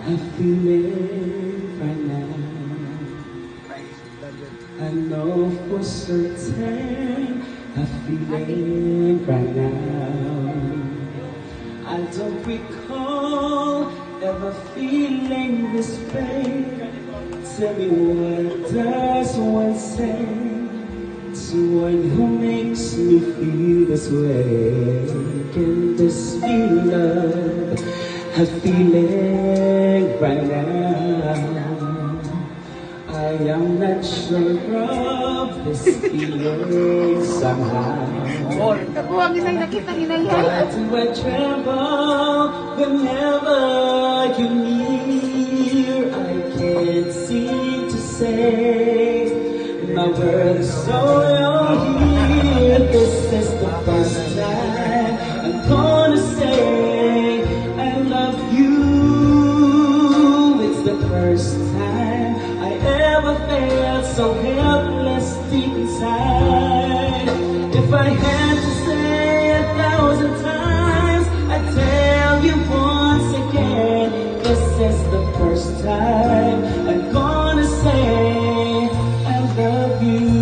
I feel it right now. I know for certain I feel it right now. I don't recall ever feeling this pain. Tell me, what does one say to one who makes me feel this way? Can this be love? I feel it right now. I am not sure of this feeling somehow. Why do I tremble whenever you're near? I can't seem to say my words so you're here. This is the first time I'm gonna say I love you. It's the first time I ever felt so helpless deep inside. If I had to say 1,000 times, I'd tell you once again, this is the first time I'm gonna say I love you.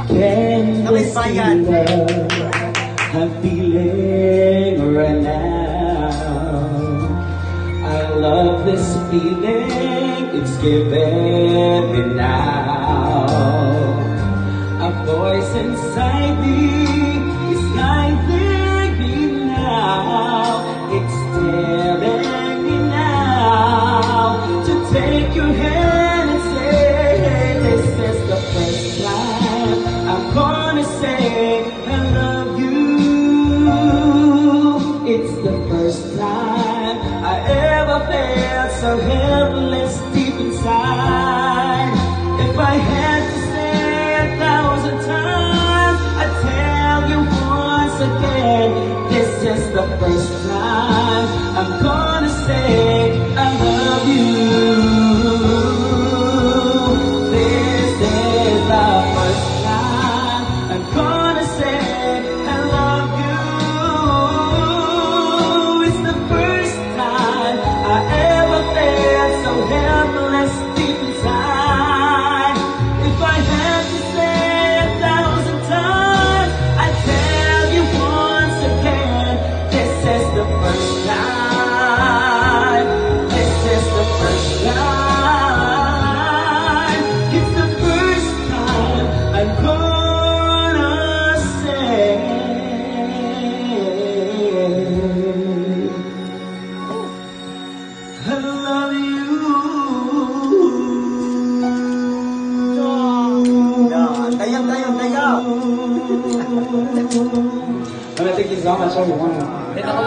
Can this be love? I'm feeling right now. I love this feeling, it's giving me now. A voice inside me is guiding me now. It's telling me now to take your hand and say, this is the first time I'm gonna say I love you. It's the first time I ever felt so helpless deep inside. If I had to say 1,000 times, I'd tell you once again, this is the first time I'm gonna say I love you. This is the first time I'm gonna say I love you. It's the first time I ever felt so helpless deep inside. If I had to say 1,000 times, I'd tell you once again, this is the first time. This is the first time. It's the first time I'm gonna say I love you. Thank you so much, everyone.